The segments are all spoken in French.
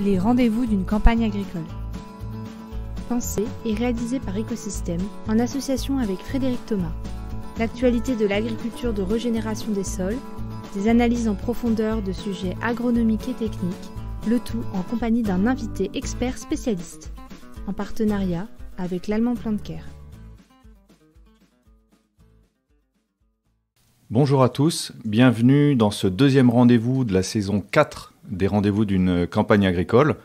les rendez-vous d'une campagne agricole. Pensé et réalisé par Écosystème en association avec Frédéric Thomas. L'actualité de l'agriculture de régénération des sols, des analyses en profondeur de sujets agronomiques et techniques, le tout en compagnie d'un invité expert spécialiste, en partenariat avec l'Allemand Plant Care. Bonjour à tous, bienvenue dans ce deuxième rendez-vous de la saison 4 des rendez-vous d'une campagne agricole.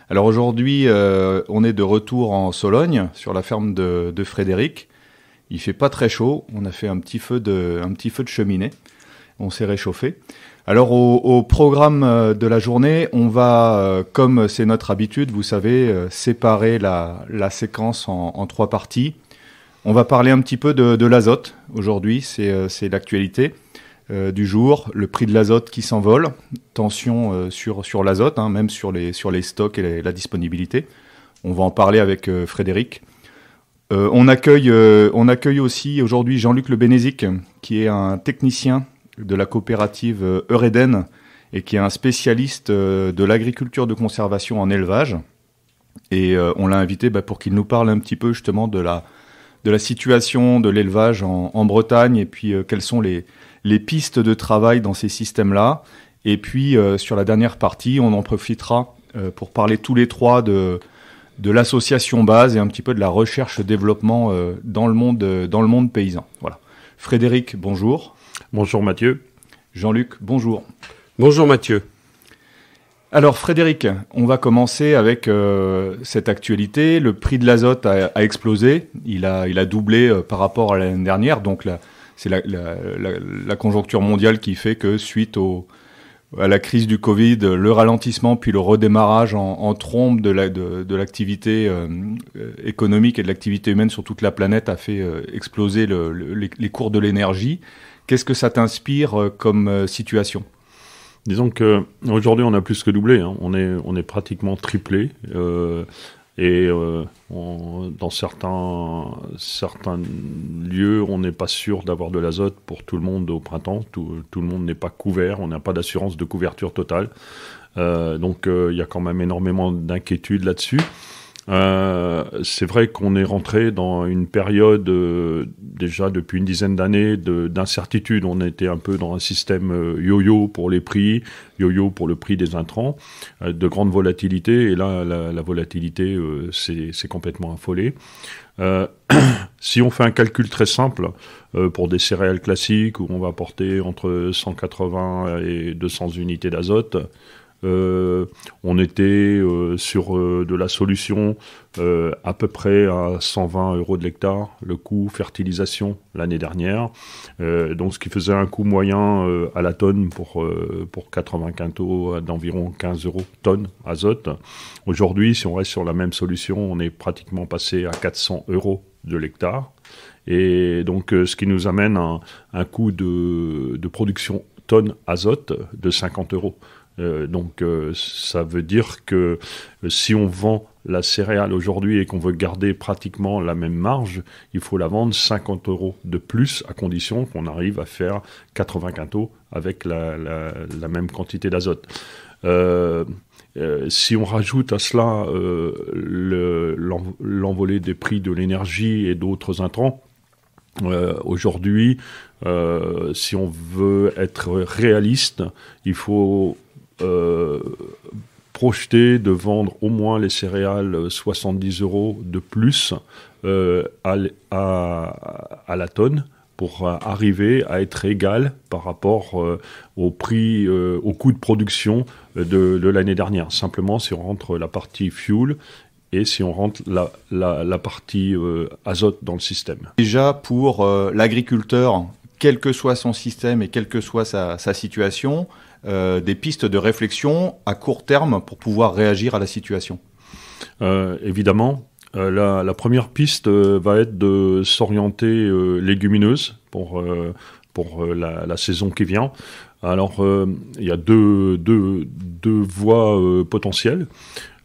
Alors aujourd'hui, on est de retour en Sologne, sur la ferme de Frédéric. Il fait pas très chaud, on a fait un petit feu de cheminée, on s'est réchauffé. Alors au programme de la journée, on va, comme c'est notre habitude, vous savez, séparer la séquence en trois parties. On va parler un petit peu de l'azote aujourd'hui, c'est l'actualité du jour, le prix de l'azote qui s'envole, tension sur l'azote, même sur les stocks et la disponibilité. On va en parler avec Frédéric. On accueille aussi aujourd'hui Jean-Luc Le Bénézic, qui est un technicien de la coopérative Eureden et qui est un spécialiste de l'agriculture de conservation en élevage. Et on l'a invité pour qu'il nous parle un petit peu justement de la situation de l'élevage en Bretagne et puis quelles sont les pistes de travail dans ces systèmes-là. Et puis sur la dernière partie, on en profitera pour parler tous les trois de l'association base et un petit peu de la recherche-développement dans le monde paysan. Voilà. Frédéric, bonjour. Bonjour Mathieu. Jean-Luc, bonjour. Bonjour Mathieu. Alors Frédéric, on va commencer avec cette actualité. Le prix de l'azote a explosé, il a doublé par rapport à l'année dernière. Donc c'est la conjoncture mondiale qui fait que suite à la crise du Covid, le ralentissement puis le redémarrage en trombe de l'activité économique et de l'activité humaine sur toute la planète a fait exploser les cours de l'énergie. Qu'est-ce que ça t'inspire comme situation ? Disons qu'aujourd'hui, on a plus que doublé. On est pratiquement triplé. Dans certains lieux, on n'est pas sûr d'avoir de l'azote pour tout le monde au printemps. Tout le monde n'est pas couvert. On n'a pas d'assurance de couverture totale. Donc, il y a quand même énormément d'inquiétudes là-dessus. C'est vrai qu'on est rentré dans une période déjà depuis une dizaine d'années d'incertitude. On était un peu dans un système yo-yo pour les prix, yo-yo pour le prix des intrants, de grande volatilité. Et là, la volatilité c'est complètement affolé. Si on fait un calcul très simple pour des céréales classiques où on va porter entre 180 et 200 unités d'azote, on était sur de la solution à peu près à 120 € de l'hectare, le coût fertilisation l'année dernière. Donc ce qui faisait un coût moyen à la tonne pour 80 quintaux d'environ 15 € tonne azote. Aujourd'hui, si on reste sur la même solution, on est pratiquement passé à 400 € de l'hectare. Et donc ce qui nous amène à un coût de production tonne azote de 50 €. Donc ça veut dire que si on vend la céréale aujourd'hui et qu'on veut garder pratiquement la même marge, il faut la vendre 50 € de plus à condition qu'on arrive à faire 80 quintaux avec la même quantité d'azote. Si on rajoute à cela l'envolée des prix de l'énergie et d'autres intrants, aujourd'hui, si on veut être réaliste, il faut projeter de vendre au moins les céréales 70 € de plus à la tonne pour arriver à être égal par rapport au prix, au coût de production de l'année dernière. Simplement, si on rentre la partie fuel et si on rentre la partie azote dans le système. Déjà, pour l'agriculteur, quel que soit son système et quelle que soit sa situation, des pistes de réflexion à court terme pour pouvoir réagir à la situation. Évidemment, la première piste va être de s'orienter légumineuse pour la saison qui vient. Alors, il y a deux voies potentielles.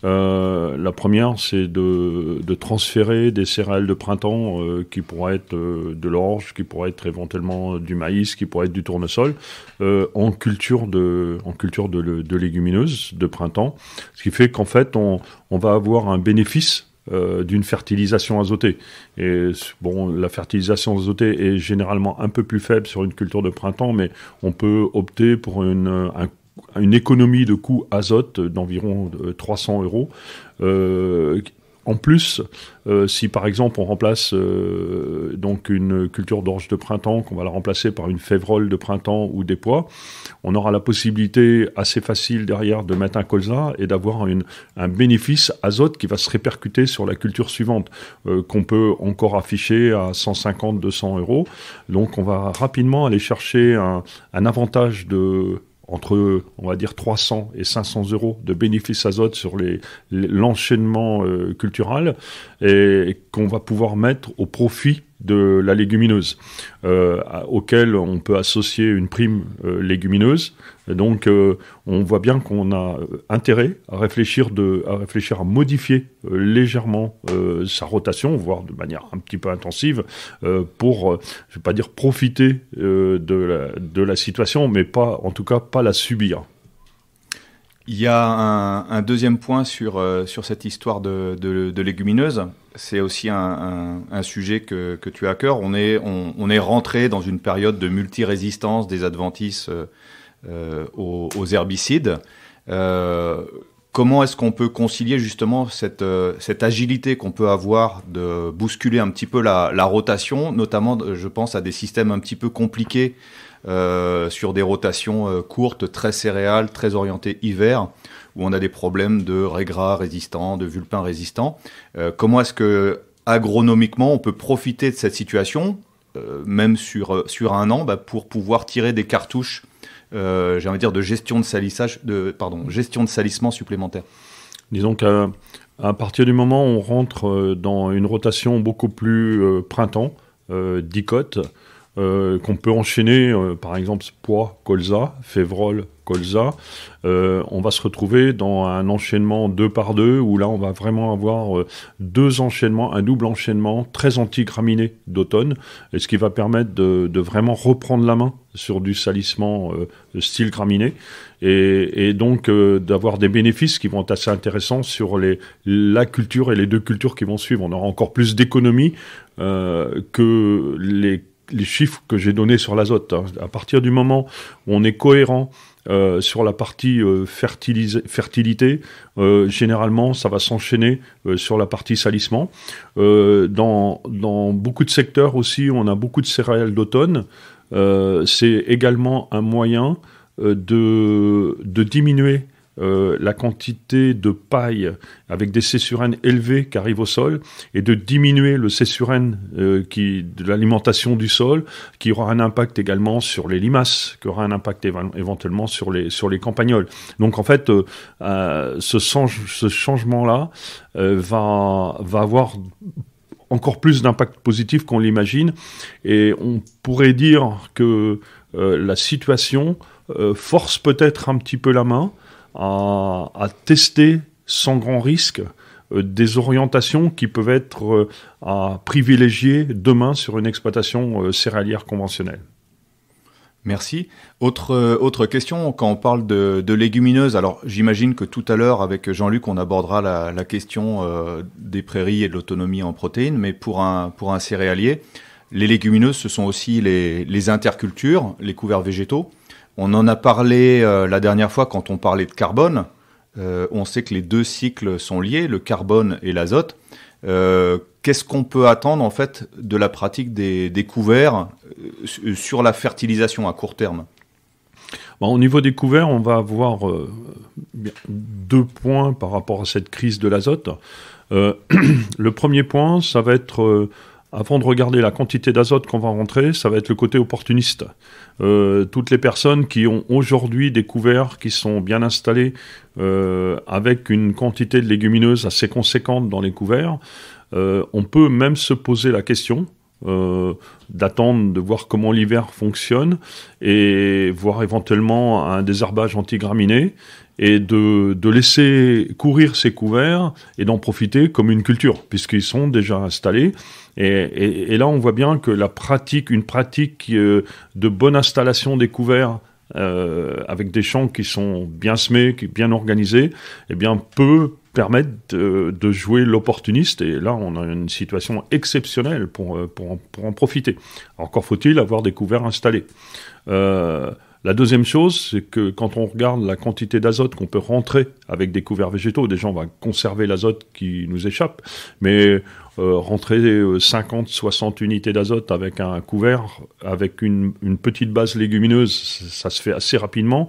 La première, c'est de transférer des céréales de printemps qui pourraient être de l'orge, qui pourraient être éventuellement du maïs, qui pourraient être du tournesol, en culture de légumineuses de printemps. Ce qui fait qu'en fait, on va avoir un bénéfice d'une fertilisation azotée. Et bon, la fertilisation azotée est généralement un peu plus faible sur une culture de printemps, mais on peut opter pour une économie de coût azote d'environ 300 €. En plus, si par exemple on remplace donc une culture d'orge de printemps, qu'on va la remplacer par une févrole de printemps ou des pois, on aura la possibilité assez facile derrière de mettre un colza et d'avoir un bénéfice azote qui va se répercuter sur la culture suivante, qu'on peut encore afficher à 150-200 €. Donc on va rapidement aller chercher un avantage entre, on va dire, 300 et 500 € de bénéfices azote sur l'enchaînement culturel, et qu'on va pouvoir mettre au profit de la légumineuse, auquel on peut associer une prime légumineuse. Et donc, on voit bien qu'on a intérêt à réfléchir à modifier légèrement sa rotation, voire de manière un petit peu intensive, pour, je vais pas dire profiter de la situation, mais pas, en tout cas, pas la subir. Il y a un deuxième point sur cette histoire de légumineuses. C'est aussi un sujet que tu as à cœur. On est rentré dans une période de multirésistance des adventices aux herbicides. Comment est-ce qu'on peut concilier justement cette agilité qu'on peut avoir de bousculer un petit peu la rotation, notamment je pense à des systèmes un petit peu compliqués sur des rotations courtes, très céréales, très orientées hiver, où on a des problèmes de raigrats résistants, de vulpins résistants. Comment est-ce que agronomiquement on peut profiter de cette situation, même sur un an, pour pouvoir tirer des cartouches, j'ai envie de dire, de gestion de salissement supplémentaire? Disons qu'à partir du moment où on rentre dans une rotation beaucoup plus printemps, dicote, qu'on peut enchaîner, par exemple, pois, colza, févrole, colza, on va se retrouver dans un enchaînement 2 par 2, où là, on va vraiment avoir deux enchaînements, un double enchaînement très anti-graminé d'automne, et ce qui va permettre de vraiment reprendre la main sur du salissement style graminé, et donc d'avoir des bénéfices qui vont être assez intéressants sur la culture et les deux cultures qui vont suivre. On aura encore plus d'économies que les chiffres que j'ai donnés sur l'azote. À partir du moment où on est cohérent sur la partie fertilité, généralement ça va s'enchaîner sur la partie salissement. Dans beaucoup de secteurs aussi, on a beaucoup de céréales d'automne. C'est également un moyen de diminuer la quantité de paille avec des C/N élevés qui arrivent au sol, et de diminuer le C/N de l'alimentation du sol, qui aura un impact également sur les limaces, qui aura un impact éventuellement sur les campagnols. Donc en fait, ce changement-là va avoir encore plus d'impact positif qu'on l'imagine, et on pourrait dire que la situation force peut-être un petit peu la main à tester sans grand risque des orientations qui peuvent être à privilégier demain sur une exploitation céréalière conventionnelle. Merci. Autre question, quand on parle de légumineuses, alors j'imagine que tout à l'heure avec Jean-Luc on abordera la question des prairies et de l'autonomie en protéines, mais pour un céréalier, les légumineuses ce sont aussi les intercultures, les couverts végétaux. On en a parlé la dernière fois quand on parlait de carbone. On sait que les deux cycles sont liés, le carbone et l'azote. Qu'est-ce qu'on peut attendre en fait de la pratique des couverts sur la fertilisation à court terme? Au niveau des couverts, on va avoir 2 points par rapport à cette crise de l'azote. Le premier point, ça va être... avant de regarder la quantité d'azote qu'on va rentrer, ça va être le côté opportuniste. Toutes les personnes qui ont aujourd'hui des couverts qui sont bien installés avec une quantité de légumineuses assez conséquente dans les couverts, on peut même se poser la question d'attendre de voir comment l'hiver fonctionne et voir éventuellement un désherbage antigraminé. et de laisser courir ces couverts et d'en profiter comme une culture, puisqu'ils sont déjà installés. Et là, on voit bien que une pratique de bonne installation des couverts avec des champs qui sont bien semés, bien organisés, eh bien, peut permettre de jouer l'opportuniste. Et là, on a une situation exceptionnelle pour en profiter. Encore faut-il avoir des couverts installés. La deuxième chose, c'est que quand on regarde la quantité d'azote qu'on peut rentrer avec des couverts végétaux, déjà on va conserver l'azote qui nous échappe, mais rentrer 50, 60 unités d'azote avec un couvert, avec une petite base légumineuse, ça se fait assez rapidement.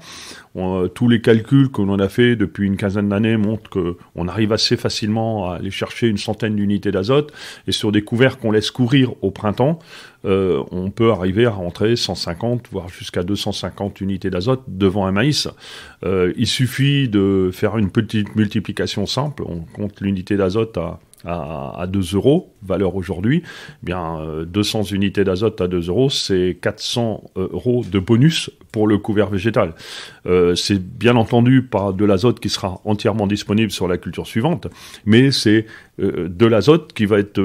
Tous les calculs que l'on a fait depuis une quinzaine d'années montrent qu'on arrive assez facilement à aller chercher une centaine d'unités d'azote, et sur des couverts qu'on laisse courir au printemps, on peut arriver à rentrer 150, voire jusqu'à 250 unités d'azote devant un maïs. Il suffit de faire une petite multiplication simple, on compte l'unité d'azote à 2 euros, valeur aujourd'hui, eh bien 200 unités d'azote à 2 euros, c'est 400 euros de bonus pour le couvert végétal. C'est bien entendu pas de l'azote qui sera entièrement disponible sur la culture suivante, mais c'est de l'azote qui va être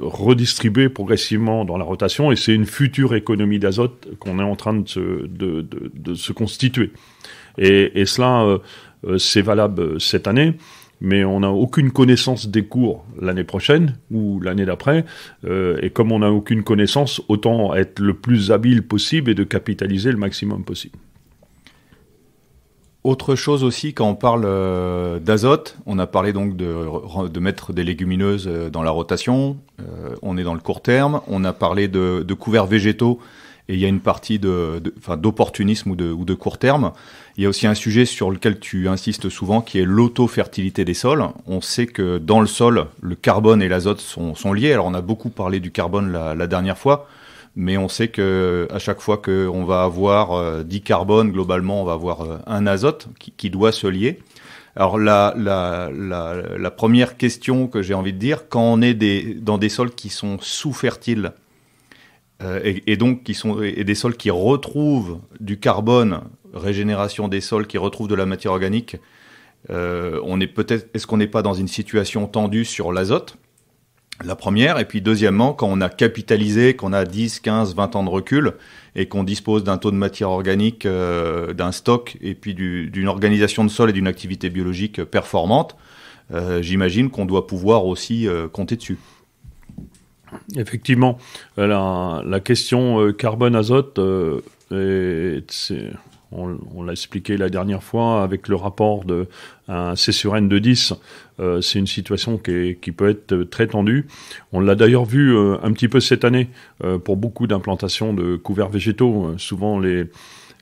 redistribué progressivement dans la rotation, et c'est une future économie d'azote qu'on est en train de se constituer. Et cela, c'est valable cette année. Mais on n'a aucune connaissance des cours l'année prochaine ou l'année d'après. Et comme on n'a aucune connaissance, autant être le plus habile possible et de capitaliser le maximum possible. Autre chose aussi, quand on parle d'azote, on a parlé donc de mettre des légumineuses dans la rotation. On est dans le court terme. On a parlé de couverts végétaux. Et il y a une partie d'opportunisme ou de court terme. Il y a aussi un sujet sur lequel tu insistes souvent, qui est l'auto-fertilité des sols. On sait que dans le sol, le carbone et l'azote sont liés. Alors on a beaucoup parlé du carbone la dernière fois, mais on sait que à chaque fois qu'on va avoir 10 carbones, globalement, on va avoir un azote qui doit se lier. Alors la première question que j'ai envie de dire, quand on est dans des sols qui sont sous-fertiles, et donc des sols qui retrouvent du carbone, régénération des sols, qui retrouvent de la matière organique, est-ce qu'on n'est pas dans une situation tendue sur l'azote? La première. Et puis deuxièmement, quand on a capitalisé, qu'on a 10, 15, 20 ans de recul et qu'on dispose d'un taux de matière organique, d'un stock et puis d'une organisation de sol et d'une activité biologique performante, j'imagine qu'on doit pouvoir aussi compter dessus. Effectivement, la question carbone-azote, on l'a expliqué la dernière fois avec le rapport de un C sur N de 10, c'est une situation qui peut être très tendue. On l'a d'ailleurs vu un petit peu cette année pour beaucoup d'implantations de couverts végétaux. Souvent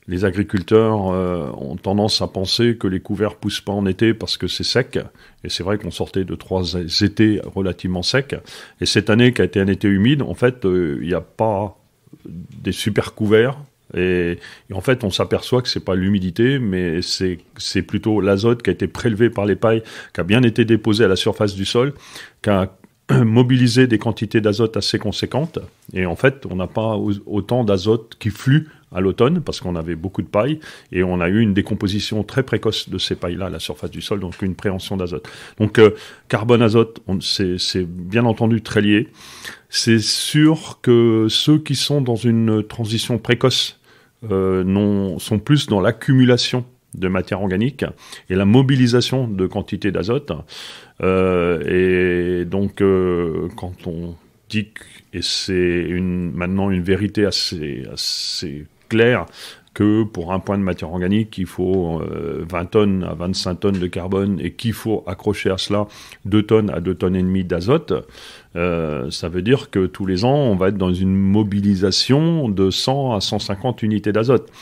les agriculteurs ont tendance à penser que les couverts poussent pas en été parce que c'est sec. Et c'est vrai qu'on sortait de 3 étés relativement secs. Et cette année, qui a été un été humide, en fait, il n'y a pas des super couverts. Et en fait, on s'aperçoit que c'est pas l'humidité, mais c'est plutôt l'azote qui a été prélevé par les pailles, qui a bien été déposé à la surface du sol, qui a mobilisé des quantités d'azote assez conséquentes. Et en fait, on n'a pas autant d'azote qui flue à l'automne, parce qu'on avait beaucoup de paille, et on a eu une décomposition très précoce de ces pailles-là à la surface du sol, donc une préhension d'azote. Donc carbone-azote, c'est bien entendu très lié. C'est sûr que ceux qui sont dans une transition précoce sont plus dans l'accumulation de matière organique et la mobilisation de quantités d'azote. Et donc, quand on dit, et c'est maintenant une vérité assez claire, que pour un point de matière organique, il faut 20 tonnes à 25 tonnes de carbone et qu'il faut accrocher à cela 2 tonnes à 2 tonnes et demie d'azote, ça veut dire que tous les ans, on va être dans une mobilisation de 100 à 150 unités d'azote.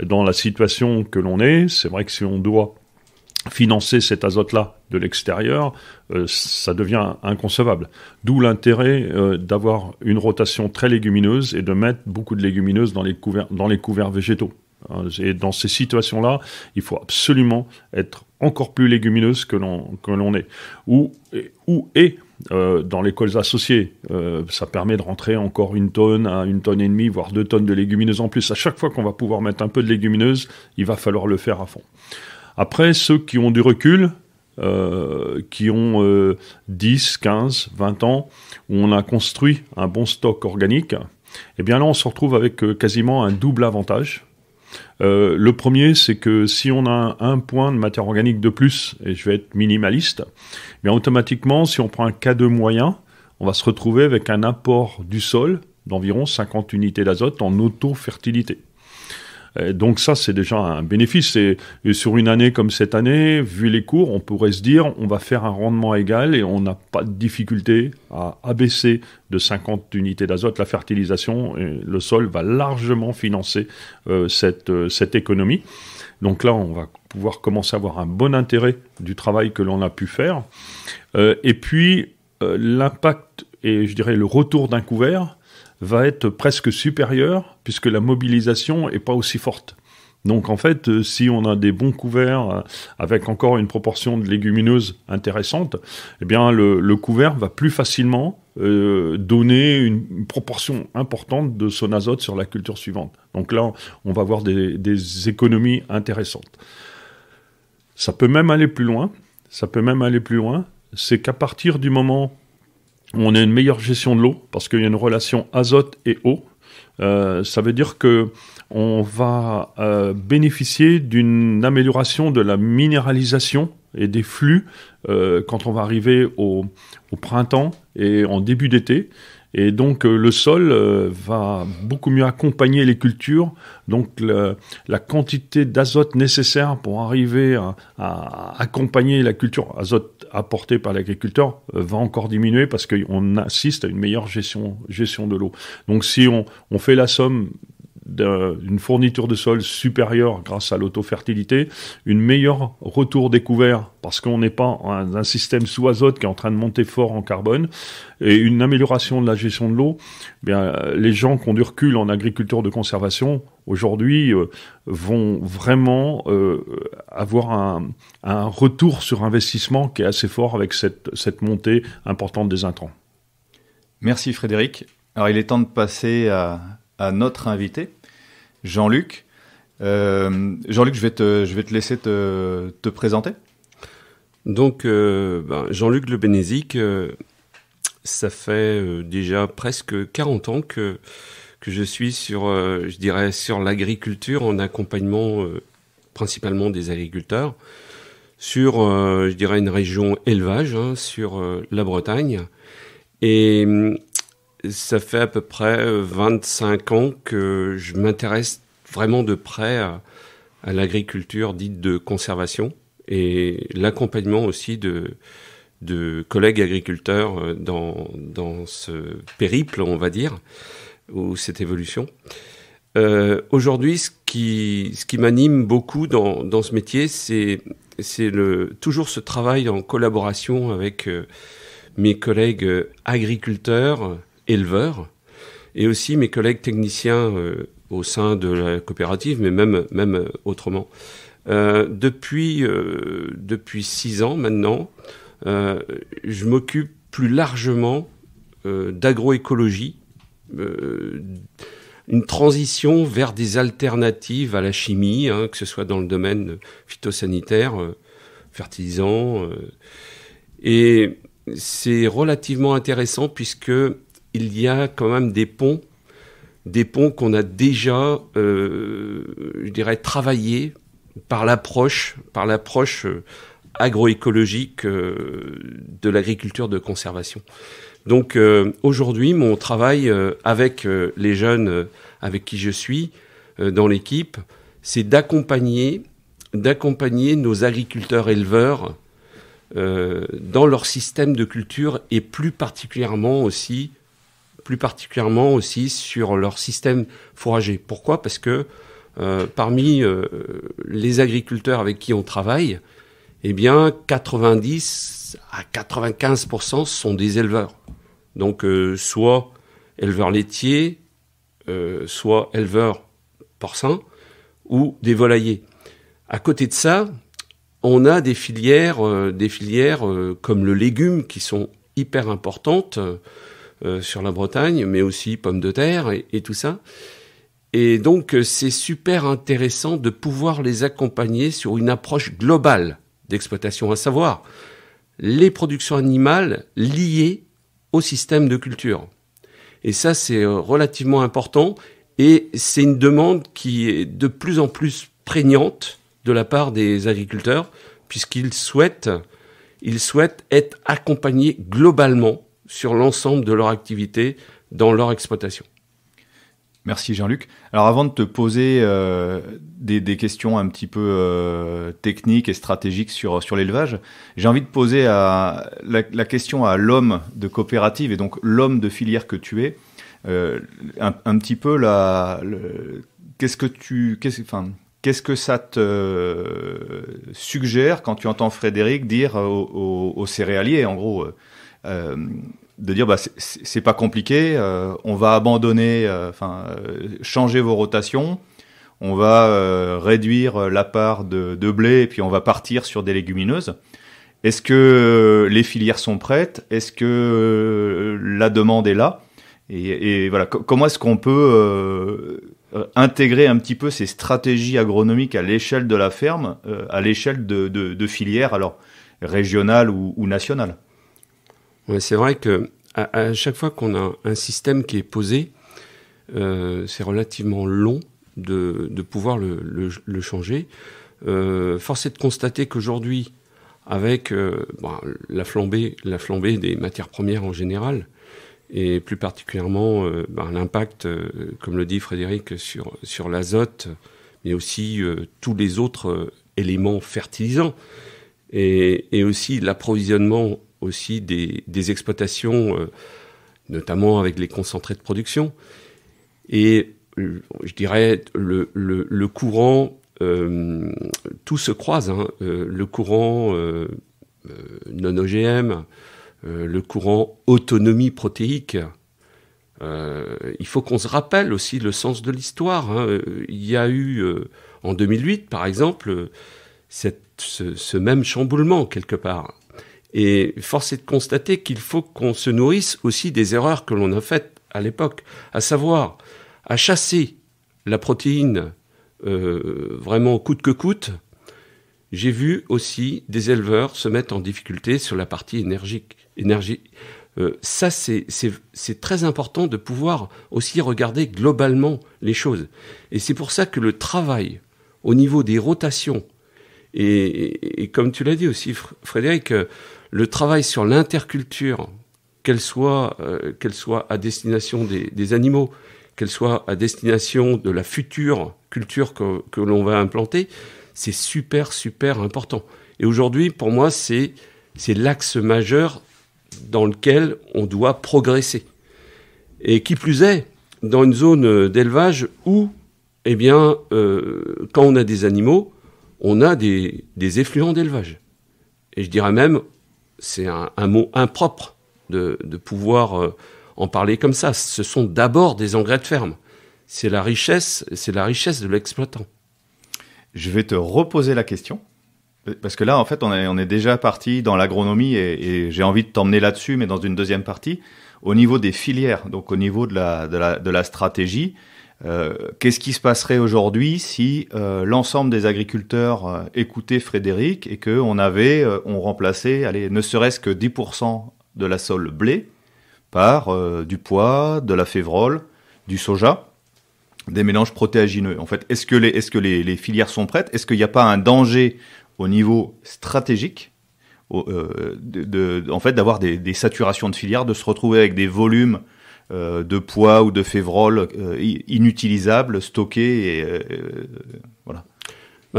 Dans la situation que l'on est, c'est vrai que si on doit financer cet azote-là de l'extérieur, ça devient inconcevable. D'où l'intérêt d'avoir une rotation très légumineuse et de mettre beaucoup de légumineuses dans les couverts végétaux. Et dans ces situations-là, il faut absolument être encore plus légumineuse que l'on est. Dans les cols associés, ça permet de rentrer encore 1 tonne à 1 tonne et demie, voire 2 tonnes de légumineuses en plus. À chaque fois qu'on va pouvoir mettre un peu de légumineuses, il va falloir le faire à fond. Après, ceux qui ont du recul, qui ont 10, 15, 20 ans, où on a construit un bon stock organique, eh bien là, on se retrouve avec quasiment un double avantage. Le premier, c'est que si on a un point de matière organique de plus, et je vais être minimaliste, eh bien automatiquement, si on prend un K2 moyen, on va se retrouver avec un apport du sol d'environ 50 unités d'azote en auto-fertilité. Donc ça, c'est déjà un bénéfice. Et sur une année comme cette année, vu les cours, on pourrait se dire on va faire un rendement égal et on n'a pas de difficulté à abaisser de 50 unités d'azote la fertilisation. Et le sol va largement financer cette économie. Donc là, on va pouvoir commencer à avoir un bon intérêt du travail que l'on a pu faire. Et puis, l'impact et je dirais le retour d'un couvert va être presque supérieur puisque la mobilisation est pas aussi forte. Donc en fait, si on a des bons couverts avec encore une proportion de légumineuses intéressante, eh bien le couvert va plus facilement donner une proportion importante de son azote sur la culture suivante. Donc là, on va avoir des économies intéressantes. Ça peut même aller plus loin. C'est qu'à partir du moment où on a une meilleure gestion de l'eau, parce qu'il y a une relation azote et eau, ça veut dire que on va bénéficier d'une amélioration de la minéralisation et des flux quand on va arriver au printemps et en début d'été. Et donc le sol va beaucoup mieux accompagner les cultures. Donc la quantité d'azote nécessaire pour arriver à accompagner la culture, azote apporté par l'agriculteur, va encore diminuer parce qu'on assiste à une meilleure gestion de l'eau. Donc si on fait la somme d'une fourniture de sol supérieure grâce à l'autofertilité, une meilleure retour des couverts parce qu'on n'est pas un système sous azote qui est en train de monter fort en carbone, et une amélioration de la gestion de l'eau, bien les gens qui ont du recul en agriculture de conservation aujourd'hui vont vraiment avoir un retour sur investissement qui est assez fort avec cette montée importante des intrants. Merci Frédéric. Alors il est temps de passer à notre invité, Jean-Luc. Jean-Luc, je vais te laisser te présenter. Donc, Jean-Luc Le Bénézic, ça fait déjà presque 40 ans que je suis sur l'agriculture en accompagnement principalement des agriculteurs sur, une région élevage, sur la Bretagne. Et ça fait à peu près 25 ans que je m'intéresse vraiment de près à l'agriculture dite de conservation et l'accompagnement aussi de collègues agriculteurs dans ce périple, on va dire, ou cette évolution. Aujourd'hui, ce qui m'anime beaucoup dans ce métier, c'est toujours ce travail en collaboration avec mes collègues agriculteurs, éleveurs, et aussi mes collègues techniciens au sein de la coopérative, mais même autrement. Depuis 6 ans maintenant, je m'occupe plus largement d'agroécologie, une transition vers des alternatives à la chimie, que ce soit dans le domaine phytosanitaire, fertilisant, et c'est relativement intéressant puisque il y a quand même des ponts qu'on a déjà, travaillés par l'approche agroécologique de l'agriculture de conservation. Donc aujourd'hui, mon travail avec les jeunes avec qui je suis dans l'équipe, c'est d'accompagner nos agriculteurs éleveurs dans leur système de culture et plus particulièrement aussi sur leur système fourrager. Pourquoi ? Parce que parmi les agriculteurs avec qui on travaille, eh bien 90 à 95% sont des éleveurs. Donc soit éleveurs laitiers, soit éleveurs porcins ou des volaillers. À côté de ça, on a des filières comme le légume qui sont hyper importantes sur la Bretagne, mais aussi pommes de terre et tout ça. Et donc, c'est super intéressant de pouvoir les accompagner sur une approche globale d'exploitation, à savoir les productions animales liées au système de culture. Et ça, c'est relativement important et c'est une demande qui est de plus en plus prégnante de la part des agriculteurs puisqu'ils souhaitent être accompagnés globalement sur l'ensemble de leur activité dans leur exploitation. Merci Jean-Luc. Alors avant de te poser des questions un petit peu techniques et stratégiques sur l'élevage, j'ai envie de poser la question à l'homme de coopérative et donc l'homme de filière que tu es. Un petit peu qu'est-ce que ça te suggère quand tu entends Frédéric dire aux céréaliers, en gros, de dire c'est pas compliqué, on va abandonner, changer vos rotations, on va réduire la part de blé et puis on va partir sur des légumineuses. Est-ce que les filières sont prêtes? Est-ce que la demande est là? Et voilà, comment est-ce qu'on peut intégrer un petit peu ces stratégies agronomiques à l'échelle de la ferme, à l'échelle de filières, alors régionales ou nationales? Ouais, c'est vrai que à chaque fois qu'on a un système qui est posé, c'est relativement long de pouvoir le changer. Force est de constater qu'aujourd'hui, avec la flambée des matières premières en général, et plus particulièrement l'impact, comme le dit Frédéric, sur l'azote, mais aussi tous les autres éléments fertilisants, et aussi l'approvisionnement aussi des exploitations, notamment avec les concentrés de production. Et je dirais le courant, tout se croise, le courant non-OGM, le courant autonomie protéique. Il faut qu'on se rappelle aussi le sens de l'histoire. Il y a eu, en 2008, par exemple, ce même chamboulement, quelque part. Et force est de constater qu'il faut qu'on se nourrisse aussi des erreurs que l'on a faites à l'époque, à savoir à chasser la protéine vraiment coûte que coûte. J'ai vu aussi des éleveurs se mettre en difficulté sur la partie énergie. Ça, c'est très important de pouvoir aussi regarder globalement les choses. Et c'est pour ça que le travail au niveau des rotations, et comme tu l'as dit aussi, Frédéric, le travail sur l'interculture, qu'elle soit à destination des animaux, qu'elle soit à destination de la future culture que l'on va implanter, c'est super, super important. Et aujourd'hui, pour moi, c'est l'axe majeur dans lequel on doit progresser. Et qui plus est, dans une zone d'élevage où, quand on a des animaux, on a des effluents d'élevage. Et je dirais même, c'est un mot impropre de pouvoir en parler comme ça. Ce sont d'abord des engrais de ferme. C'est la richesse de l'exploitant. Je vais te reposer la question, parce que là, en fait, on est déjà parti dans l'agronomie et j'ai envie de t'emmener là-dessus, mais dans une deuxième partie. Au niveau des filières, donc au niveau de la stratégie, qu'est-ce qui se passerait aujourd'hui si l'ensemble des agriculteurs écoutaient Frédéric et qu'on remplaçait, ne serait-ce que 10% de la sole blé par du pois, de la févrole, du soja, des mélanges protéagineux. En fait, est-ce que les filières sont prêtes? Est-ce qu'il n'y a pas un danger au niveau stratégique d'avoir des saturations de filières, de se retrouver avec des volumes de pois ou de févrole inutilisables, stockés voilà.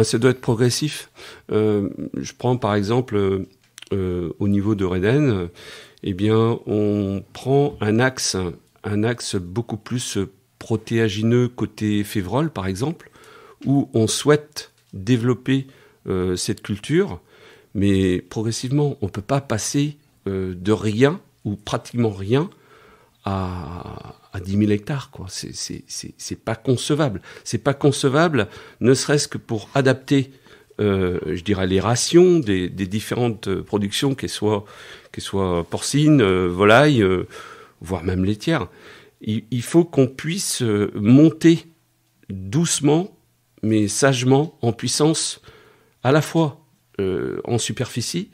Ça doit être progressif. Je prends par exemple au niveau de Reden, on prend un axe beaucoup plus protéagineux côté févrole, par exemple, où on souhaite développer cette culture, mais progressivement, on ne peut pas passer de rien, ou pratiquement rien, à 10 000 hectares, quoi. C'est pas concevable. C'est pas concevable, ne serait-ce que pour adapter, je dirais, les rations des différentes productions, qu'elles soient porcines, volailles, voire même laitières. Il faut qu'on puisse monter doucement, mais sagement, en puissance, à la fois en superficie,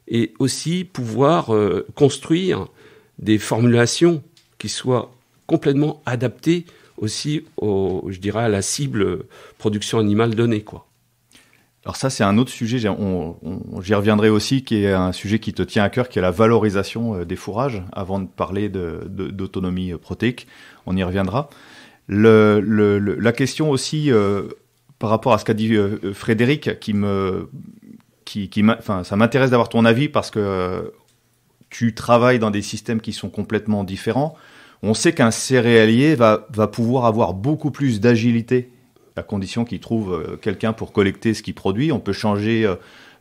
et aussi pouvoir construire des formulations qui soient complètement adaptées aussi, je dirais, à la cible production animale donnée, quoi. Alors ça, c'est un autre sujet, j'y reviendrai aussi, qui est un sujet qui te tient à cœur, qui est la valorisation des fourrages, avant de parler d'autonomie protéique. On y reviendra. La question aussi, par rapport à ce qu'a dit Frédéric, ça m'intéresse d'avoir ton avis, parce que tu travailles dans des systèmes qui sont complètement différents. On sait qu'un céréalier va pouvoir avoir beaucoup plus d'agilité, à condition qu'il trouve quelqu'un pour collecter ce qu'il produit. On peut changer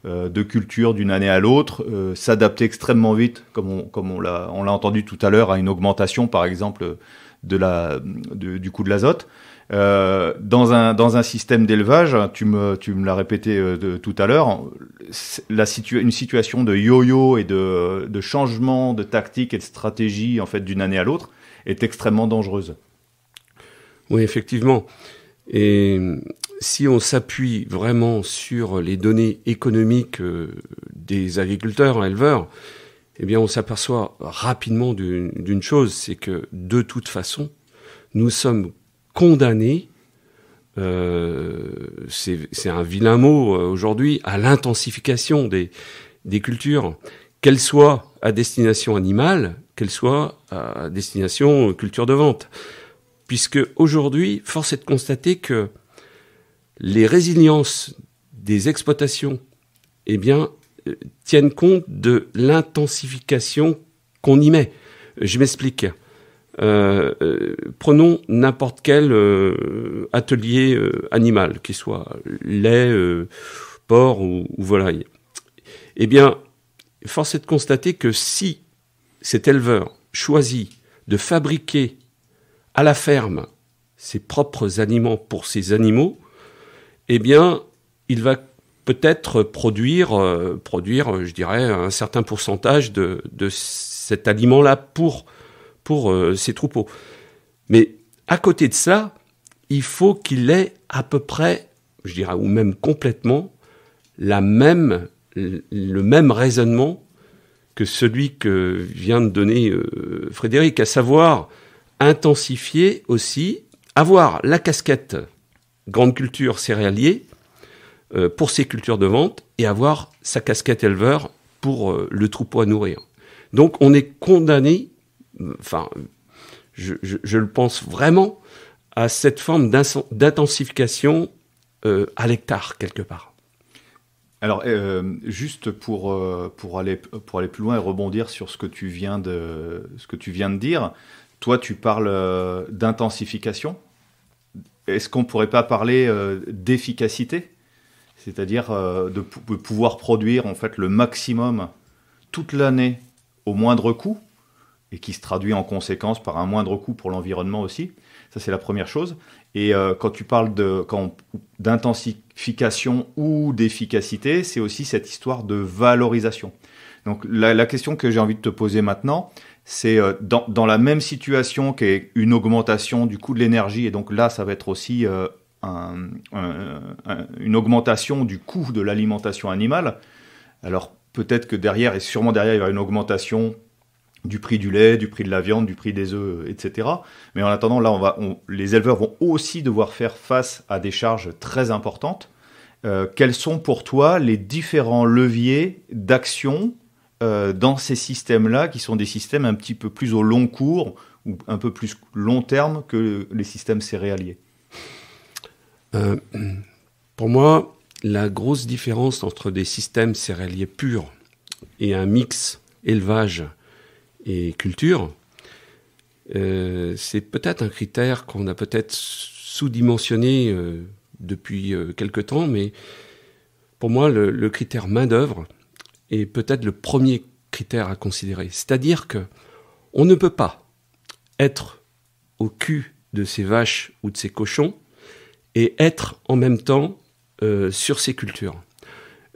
de culture d'une année à l'autre, s'adapter extrêmement vite, comme on l'a entendu tout à l'heure, à une augmentation, par exemple, du coût de l'azote. Dans un système d'élevage, tu me l'as répété tout à l'heure, une situation de yo-yo et de changement de tactique et de stratégie, en fait, d'une année à l'autre, est extrêmement dangereuse. Oui, effectivement. Et si on s'appuie vraiment sur les données économiques des agriculteurs, éleveurs, eh bien, on s'aperçoit rapidement d'une chose, c'est que de toute façon, nous sommes condamnés, c'est un vilain mot aujourd'hui, à l'intensification des cultures, qu'elles soient à destination animale, qu'elles soient à destination culture de vente. Puisque aujourd'hui, force est de constater que les résiliences des exploitations, eh bien, tiennent compte de l'intensification qu'on y met. Je m'explique. Prenons n'importe quel atelier animal, qu'il soit lait, porc ou volaille. Eh bien, force est de constater que si cet éleveur choisit de fabriquer à la ferme ses propres aliments pour ses animaux, eh bien, il va peut-être produire, je dirais, un certain pourcentage de cet aliment-là pour ses troupeaux. Mais à côté de ça, il faut qu'il ait à peu près, je dirais, ou même complètement, le même raisonnement que celui que vient de donner Frédéric, à savoir intensifier aussi, avoir la casquette grande culture céréalier pour ses cultures de vente et avoir sa casquette éleveur pour le troupeau à nourrir. Donc on est condamné, enfin, je le pense vraiment, à cette forme d'intensification à l'hectare quelque part. Alors, juste pour aller plus loin et rebondir sur ce que tu viens de dire, toi, tu parles d'intensification. Est-ce qu'on ne pourrait pas parler d'efficacité ? C'est-à-dire de pouvoir produire en fait le maximum toute l'année au moindre coût, et qui se traduit en conséquence par un moindre coût pour l'environnement aussi. Ça, c'est la première chose. Et quand tu parles d'intensification ou d'efficacité, c'est aussi cette histoire de valorisation. Donc la question que j'ai envie de te poser maintenant, c'est dans la même situation qu'est une augmentation du coût de l'énergie, et donc là, ça va être aussi une augmentation du coût de l'alimentation animale. Alors peut-être que derrière, et sûrement derrière, il y aura une augmentation du prix du lait, du prix de la viande, du prix des œufs, etc. Mais en attendant, là, les éleveurs vont aussi devoir faire face à des charges très importantes. Quels sont pour toi les différents leviers d'action dans ces systèmes-là, qui sont des systèmes un petit peu plus au long cours ou un peu plus long terme que les systèmes céréaliers ? Pour moi, la grosse différence entre des systèmes céréaliers purs et un mix élevage et culture, c'est peut-être un critère qu'on a peut-être sous-dimensionné depuis quelque temps, mais pour moi, le critère main-d'œuvre est peut-être le premier critère à considérer. C'est-à-dire que on ne peut pas être au cul de ces vaches ou de ces cochons et être en même temps sur ces cultures.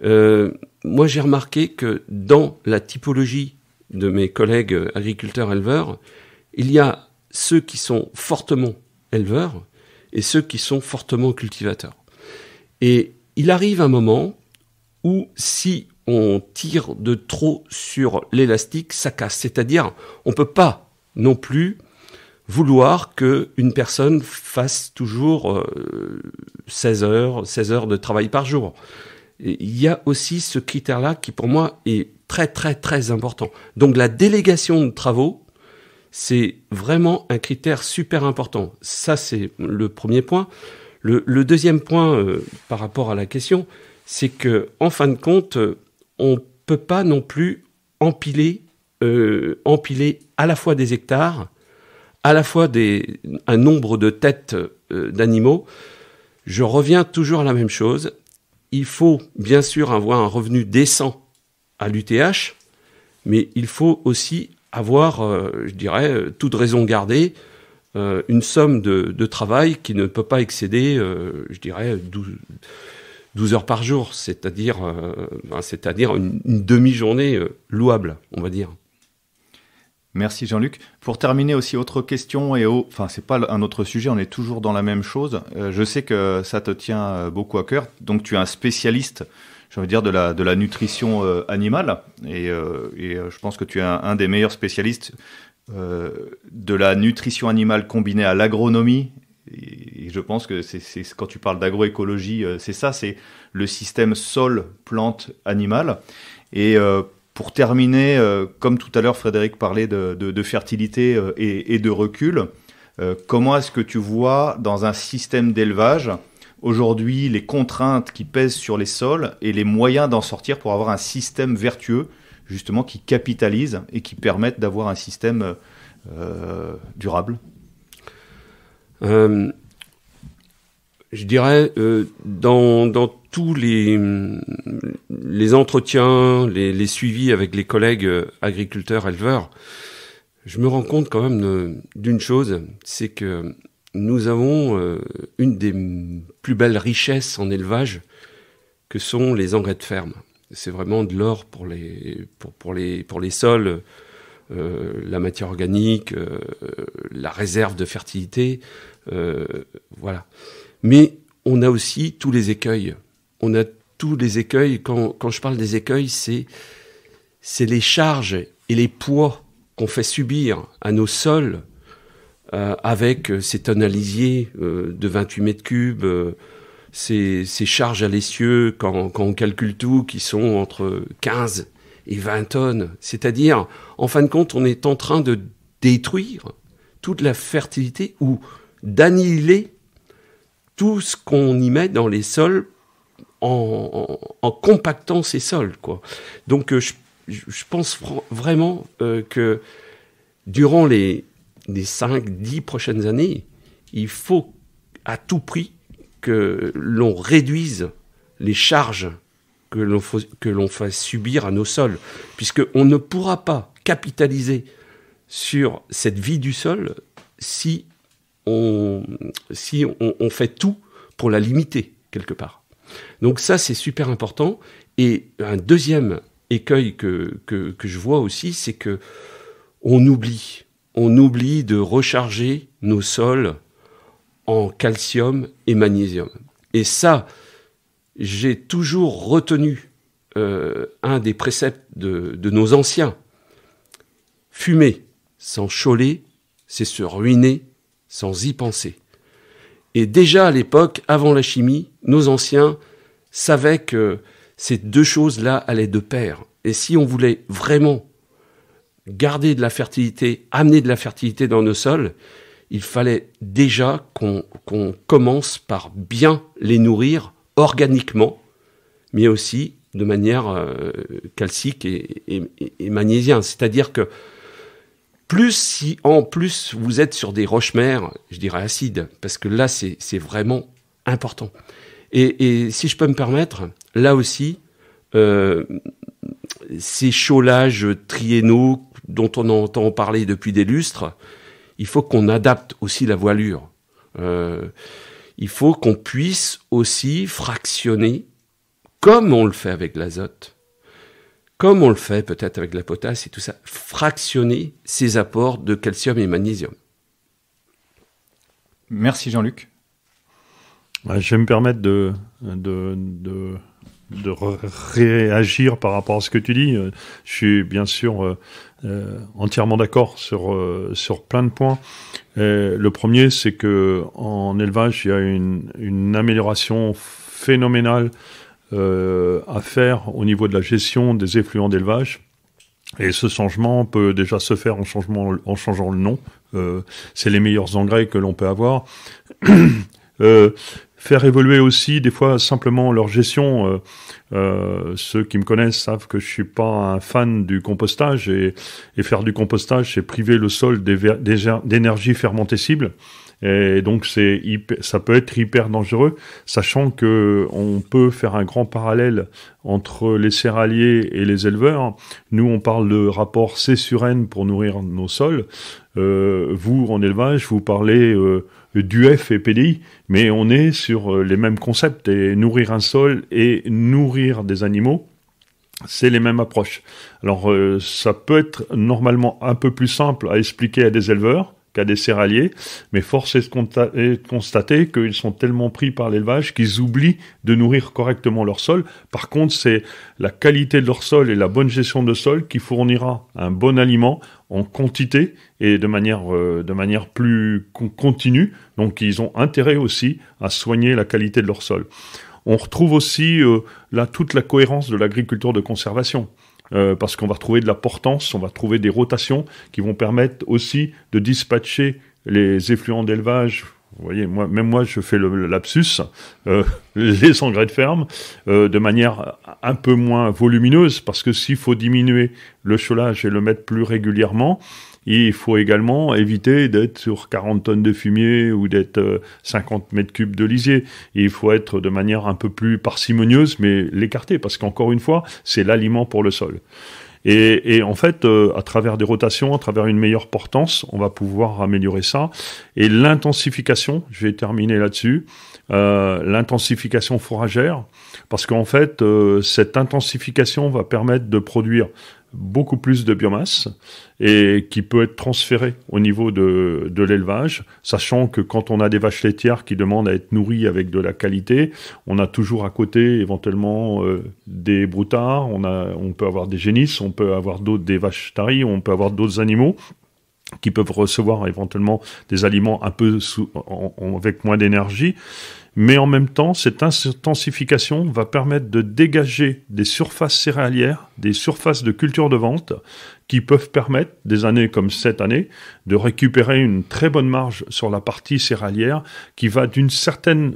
Moi, j'ai remarqué que dans la typologie de mes collègues agriculteurs-éleveurs, il y a ceux qui sont fortement éleveurs et ceux qui sont fortement cultivateurs. Et il arrive un moment où si on tire de trop sur l'élastique, ça casse. C'est-à-dire, on ne peut pas non plus vouloir qu'une personne fasse toujours 16 heures de travail par jour. Et il y a aussi ce critère-là qui, pour moi, est très, très, très important. Donc, la délégation de travaux, c'est vraiment un critère super important. Ça, c'est le premier point. Le deuxième point, par rapport à la question, c'est que, en fin de compte, on ne peut pas non plus empiler à la fois des hectares, à la fois un nombre de têtes d'animaux. Je reviens toujours à la même chose. Il faut bien sûr avoir un revenu décent à l'UTH, mais il faut aussi avoir, je dirais, toute raison gardée, une somme de travail qui ne peut pas excéder, je dirais, 12 heures par jour, c'est-à-dire une demi-journée louable, on va dire. Merci Jean-Luc. Pour terminer aussi, autre question, enfin c'est pas un autre sujet, on est toujours dans la même chose. Je sais que ça te tient beaucoup à cœur, donc tu es un spécialiste, j'ai envie de dire, de la nutrition animale, et je pense que tu es un des meilleurs spécialistes de la nutrition animale combinée à l'agronomie. Et je pense que c'est quand tu parles d'agroécologie, c'est ça, c'est le système sol-plante-animal. Et pour terminer, comme tout à l'heure Frédéric parlait de fertilité et de recul, comment est-ce que tu vois dans un système d'élevage aujourd'hui les contraintes qui pèsent sur les sols et les moyens d'en sortir pour avoir un système vertueux, justement, qui capitalise et qui permette d'avoir un système durable? Je dirais, dans tous les entretiens, les suivis avec les collègues agriculteurs, éleveurs, je me rends compte quand même d'une chose, c'est que nous avons une des plus belles richesses en élevage, que sont les engrais de ferme. C'est vraiment de l'or pour les sols, la matière organique, la réserve de fertilité, voilà. Mais on a aussi tous les écueils. On a tous les écueils. Quand je parle des écueils, c'est les charges et les poids qu'on fait subir à nos sols avec ces tonalisiers de 28 mètres cubes, ces charges à l'essieu, quand on calcule tout, qui sont entre 15 et 20 tonnes. C'est-à-dire, en fin de compte, on est en train de détruire toute la fertilité ou d'annihiler tout ce qu'on y met dans les sols en compactant ces sols, quoi. Donc, je pense vraiment que durant les 5-10 prochaines années, il faut à tout prix que l'on réduise les charges que l'on fasse subir à nos sols, puisqu'on ne pourra pas capitaliser sur cette vie du sol si on fait tout pour la limiter quelque part. Donc ça, c'est super important. Et un deuxième écueil que je vois aussi, c'est que on oublie de recharger nos sols en calcium et magnésium. Et ça, j'ai toujours retenu un des préceptes de nos anciens. Fumer sans choler, c'est se ruiner sans y penser. Et déjà à l'époque, avant la chimie, nos anciens savaient que ces deux choses-là allaient de pair. Et si on voulait vraiment garder de la fertilité, amener de la fertilité dans nos sols, il fallait déjà qu'on commence par bien les nourrir organiquement, mais aussi de manière calcique et magnésienne. C'est-à-dire que plus si en plus vous êtes sur des roches-mères, je dirais acides, parce que là c'est vraiment important. Et si je peux me permettre, là aussi, ces cholages triennaux dont on entend parler depuis des lustres, il faut qu'on adapte aussi la voilure. Il faut qu'on puisse aussi fractionner, comme on le fait avec l'azote, comme on le fait peut-être avec la potasse et tout ça, fractionner ces apports de calcium et magnésium. Merci Jean-Luc. Je vais me permettre de réagir par rapport à ce que tu dis. Je suis bien sûr entièrement d'accord sur plein de points. Le premier, c'est que en élevage, il y a une amélioration phénoménale à faire au niveau de la gestion des effluents d'élevage. Et ce changement peut déjà se faire en changeant le nom. C'est les meilleurs engrais que l'on peut avoir. Faire évoluer aussi des fois simplement leur gestion. Ceux qui me connaissent savent que je suis pas un fan du compostage et faire du compostage, c'est priver le sol d'énergie fermentescible. Et donc ça peut être hyper dangereux, sachant que on peut faire un grand parallèle entre les céréaliers et les éleveurs. Nous, on parle de rapport C sur N pour nourrir nos sols. Vous, en élevage, vous parlez d'UF et PDI, mais on est sur les mêmes concepts. Et nourrir un sol et nourrir des animaux, c'est les mêmes approches. Alors, ça peut être normalement un peu plus simple à expliquer à des éleveurs qu'à des céréaliers, mais force est de constater qu'ils sont tellement pris par l'élevage qu'ils oublient de nourrir correctement leur sol. Par contre, c'est la qualité de leur sol et la bonne gestion de sol qui fournira un bon aliment en quantité et de manière plus continue. Donc, ils ont intérêt aussi à soigner la qualité de leur sol. On retrouve aussi là toute la cohérence de l'agriculture de conservation. Parce qu'on va retrouver de la portance, on va trouver des rotations qui vont permettre aussi de dispatcher les effluents d'élevage. Vous voyez, moi, je fais le lapsus, les engrais de ferme, de manière un peu moins volumineuse, parce que s'il faut diminuer le cholage et le mettre plus régulièrement, il faut également éviter d'être sur 40 tonnes de fumier ou d'être 50 mètres cubes de lisier. Et il faut être de manière un peu plus parcimonieuse, mais l'écarter, parce qu'encore une fois, c'est l'aliment pour le sol. Et en fait, à travers des rotations, à travers une meilleure portance, on va pouvoir améliorer ça. Et l'intensification, je vais terminer là-dessus, l'intensification fourragère, parce qu'en fait, cette intensification va permettre de produire beaucoup plus de biomasse et qui peut être transférée au niveau de l'élevage, sachant que quand on a des vaches laitières qui demandent à être nourries avec de la qualité, on a toujours à côté éventuellement des broutards, on peut avoir des génisses, on peut avoir des vaches taries, on peut avoir d'autres animaux qui peuvent recevoir éventuellement des aliments un peu avec moins d'énergie. Mais en même temps, cette intensification va permettre de dégager des surfaces céréalières, des surfaces de culture de vente, qui peuvent permettre, des années comme cette année, de récupérer une très bonne marge sur la partie céréalière, qui va d'une certaine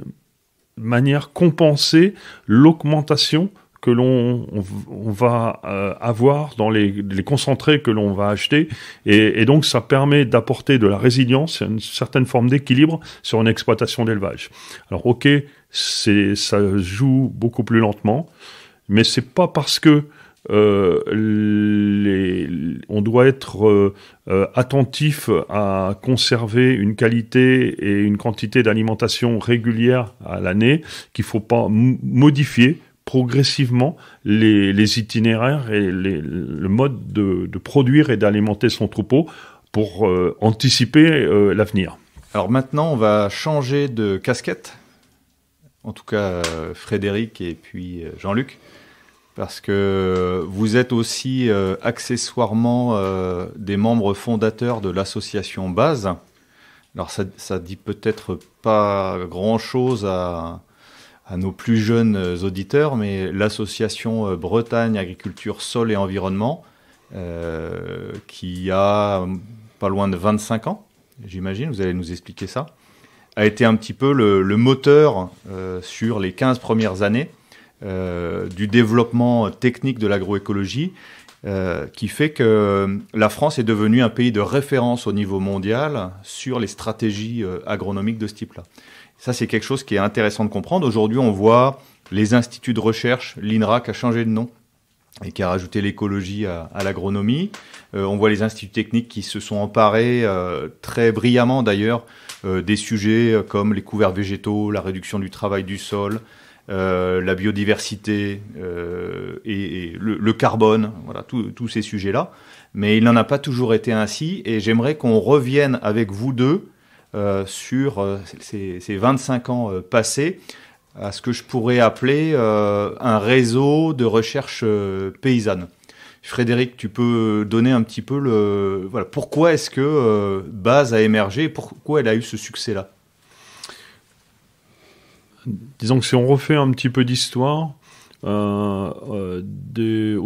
manière compenser l'augmentation que l'on va avoir dans les concentrés que l'on va acheter. Et donc, ça permet d'apporter de la résilience, une certaine forme d'équilibre sur une exploitation d'élevage. Alors, ok, ça joue beaucoup plus lentement, mais c'est pas parce que on doit être attentif à conserver une qualité et une quantité d'alimentation régulière à l'année qu'il faut pas modifier progressivement les itinéraires et le mode de produire et d'alimenter son troupeau pour anticiper l'avenir. Alors maintenant, on va changer de casquette, en tout cas Frédéric et puis Jean-Luc, parce que vous êtes aussi accessoirement des membres fondateurs de l'association Base. Alors ça dit peut-être pas grand-chose à nos plus jeunes auditeurs, mais l'association Bretagne Agriculture Sol et Environnement, qui a pas loin de 25 ans, j'imagine, vous allez nous expliquer ça, a été un petit peu le moteur sur les 15 premières années du développement technique de l'agroécologie, qui fait que la France est devenue un pays de référence au niveau mondial sur les stratégies agronomiques de ce type-là. Ça, c'est quelque chose qui est intéressant de comprendre. Aujourd'hui, on voit les instituts de recherche, l'INRA qui a changé de nom et qui a rajouté l'écologie à l'agronomie. On voit les instituts techniques qui se sont emparés très brillamment d'ailleurs des sujets comme les couverts végétaux, la réduction du travail du sol, la biodiversité et le carbone, voilà, tous ces sujets-là. Mais il n'en a pas toujours été ainsi et j'aimerais qu'on revienne avec vous deux sur ces 25 ans passés à ce que je pourrais appeler un réseau de recherche paysanne. Frédéric, tu peux donner un petit peu pourquoi est-ce que BASE a émergé, pourquoi elle a eu ce succès-là? Disons que si on refait un petit peu d'histoire, au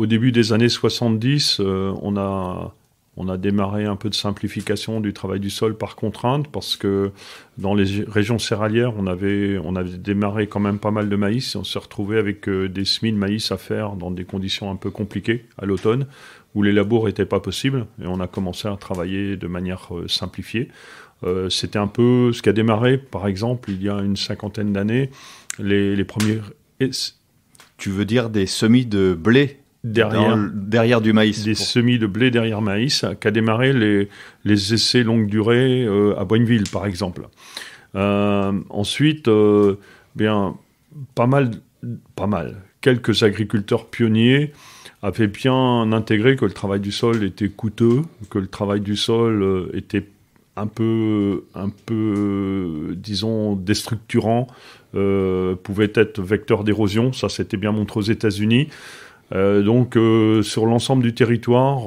début des années 70, on a démarré un peu de simplification du travail du sol par contrainte, parce que dans les régions céréalières, on avait démarré quand même pas mal de maïs, et on s'est retrouvé avec des semis de maïs à faire dans des conditions un peu compliquées à l'automne, où les labours n'étaient pas possibles, et on a commencé à travailler de manière simplifiée. C'était un peu ce qui a démarré, par exemple, il y a une 50aine d'années, les premiers... Tu veux dire des semis de blé derrière du maïs? Des semis de blé derrière maïs, qui a démarré les essais longue durée à Boigneville, par exemple. Ensuite, pas mal, quelques agriculteurs pionniers avaient bien intégré que le travail du sol était coûteux, que le travail du sol était un peu, disons, déstructurant, pouvait être vecteur d'érosion. Ça, c'était bien montré aux États-Unis. Donc, sur l'ensemble du territoire,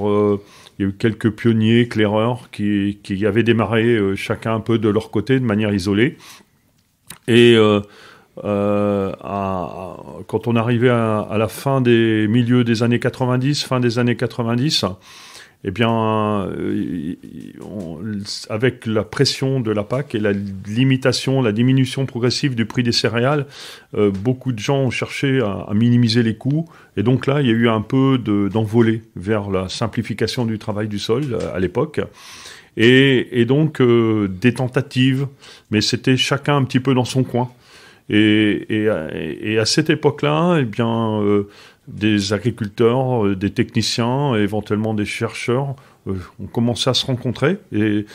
il y a eu quelques pionniers, éclaireurs, qui avaient démarré chacun un peu de leur côté, de manière isolée. Et quand on arrivait à la milieu des années 90, fin des années 90, eh bien, avec la pression de la PAC et la diminution progressive du prix des céréales, beaucoup de gens ont cherché à minimiser les coûts. Et donc là, il y a eu un peu d'envolée vers la simplification du travail du sol à l'époque. Et donc, des tentatives, mais c'était chacun un petit peu dans son coin. Et à cette époque-là, eh bien... des agriculteurs, des techniciens, éventuellement des chercheurs ont commencé à se rencontrer, et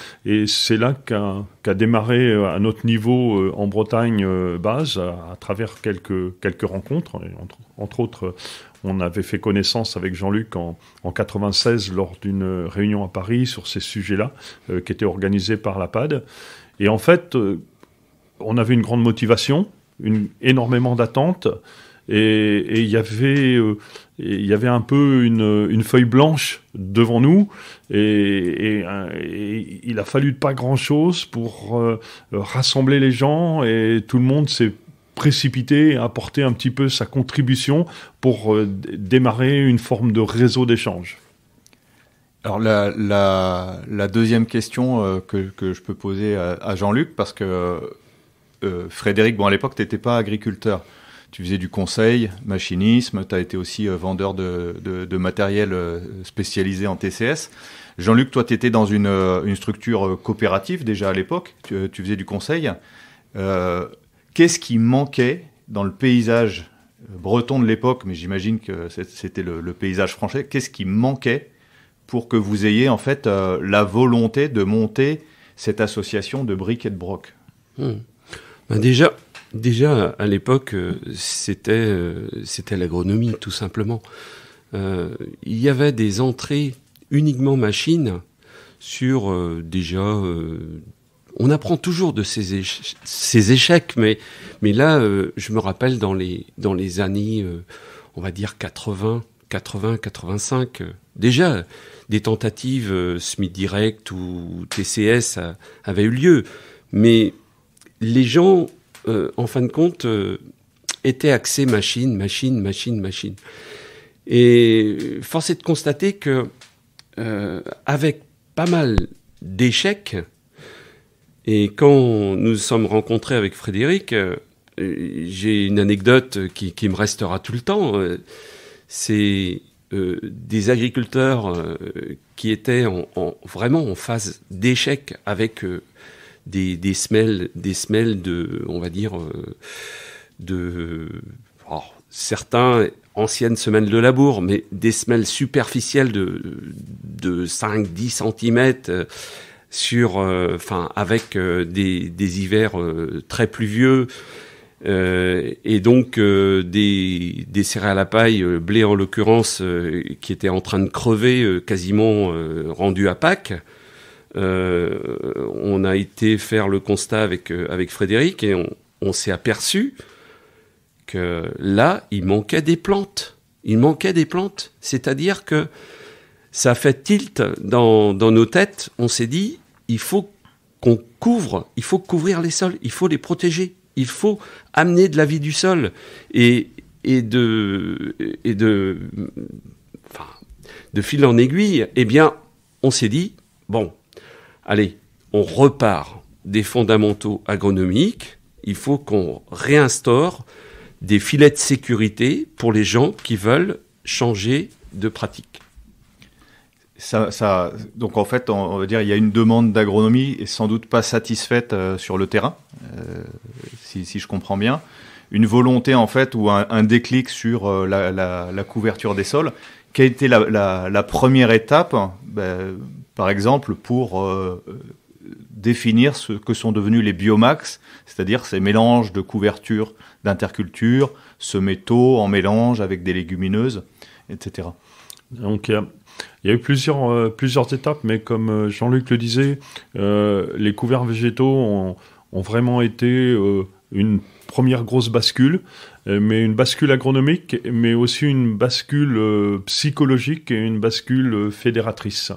c'est là qu'a démarré à notre niveau en Bretagne BASE, à travers quelques rencontres. Et entre autres, on avait fait connaissance avec Jean-Luc en 96 lors d'une réunion à Paris sur ces sujets-là, qui était organisée par la PAD. Et en fait, on avait une grande motivation, énormément d'attentes. Et il y avait un peu une feuille blanche devant nous, et il a fallu pas grand-chose pour rassembler les gens, et tout le monde s'est précipité à apporter un petit peu sa contribution pour démarrer une forme de réseau d'échange. Alors la deuxième question que je peux poser à Jean-Luc, parce que Frédéric, à l'époque, tu n'étais pas agriculteur. Tu faisais du conseil, machinisme, tu as été aussi vendeur de matériel spécialisé en TCS. Jean-Luc, toi, tu étais dans une structure coopérative déjà à l'époque, tu faisais du conseil. Qu'est-ce qui manquait dans le paysage breton de l'époque, mais j'imagine que c'était le paysage français, qu'est-ce qui manquait pour que vous ayez en fait la volonté de monter cette association de briques et de broc? Déjà, à l'époque, c'était l'agronomie, tout simplement. Il y avait des entrées uniquement machines sur on apprend toujours de ces échecs, mais là, je me rappelle dans les années, on va dire 80, 85, déjà des tentatives semi-direct ou TCS avaient eu lieu, mais les gens, en fin de compte, étaient axés machine. Et force est de constater que, avec pas mal d'échecs, et quand nous sommes rencontrés avec Frédéric, j'ai une anecdote qui me restera tout le temps. C'est des agriculteurs qui étaient vraiment en phase d'échec avec des semelles de, on va dire, certains anciennes semelles de labour, mais des semelles superficielles de 5-10 cm avec des hivers très pluvieux, et donc des céréales à paille, blé en l'occurrence, qui étaient en train de crever, quasiment rendues à Pâques. on a été faire le constat avec Frédéric et on s'est aperçu que là, il manquait des plantes. C'est-à-dire que ça a fait tilt dans nos têtes. On s'est dit, il faut couvrir les sols, il faut les protéger, il faut amener de la vie du sol et de fil en aiguille. Eh bien, on s'est dit, bon, allez, on repart des fondamentaux agronomiques. Il faut qu'on réinstaure des filets de sécurité pour les gens qui veulent changer de pratique. Donc en fait, on va dire il y a une demande d'agronomie et sans doute pas satisfaite sur le terrain, si je comprends bien. Une volonté en fait ou un déclic sur la couverture des sols. Quelle a été la première étape, par exemple, pour définir ce que sont devenus les biomax, c'est-à-dire ces mélanges de couverture d'interculture, semés tôt en mélange avec des légumineuses, etc. Donc il y a eu plusieurs étapes, mais comme Jean-Luc le disait, les couverts végétaux ont vraiment été une première grosse bascule, mais une bascule agronomique, mais aussi une bascule psychologique et une bascule fédératrice.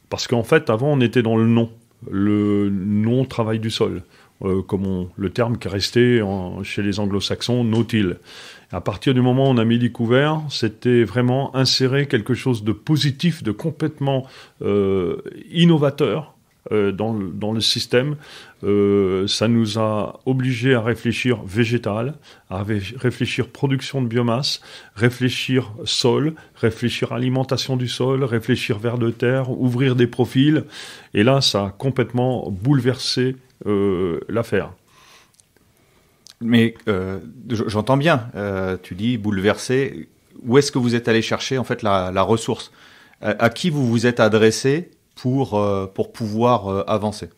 Parce qu'en fait, avant, on était dans le non-travail du sol, comme le terme qui est resté chez les anglo-saxons, no-till. À partir du moment où on a mis les couverts, c'était vraiment insérer quelque chose de positif, de complètement innovateur dans le système. Ça nous a obligés à réfléchir végétal, à réfléchir production de biomasse, réfléchir sol, réfléchir alimentation du sol, réfléchir vers de terre, ouvrir des profils. Et là, ça a complètement bouleversé l'affaire. Mais j'entends bien, tu dis bouleversé. Où est-ce que vous êtes allé chercher en fait la ressource ? À qui vous vous êtes adressé pour pouvoir avancer ?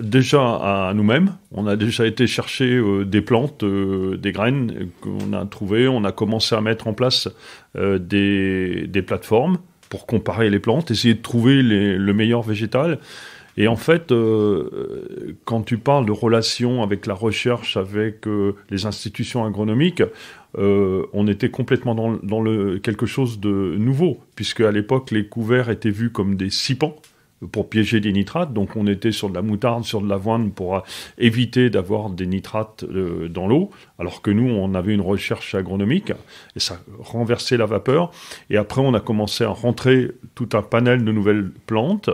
Déjà à nous-mêmes, on a déjà été chercher des plantes, des graines qu'on a trouvées. On a commencé à mettre en place des plateformes pour comparer les plantes, essayer de trouver le meilleur végétal. Et en fait, quand tu parles de relations avec la recherche, avec les institutions agronomiques, on était complètement dans quelque chose de nouveau, puisque à l'époque, les couverts étaient vus comme des scippants pour piéger des nitrates. Donc on était sur de la moutarde, sur de l'avoine pour éviter d'avoir des nitrates dans l'eau, alors que nous, on avait une recherche agronomique, et ça renversait la vapeur. Et après, on a commencé à rentrer tout un panel de nouvelles plantes.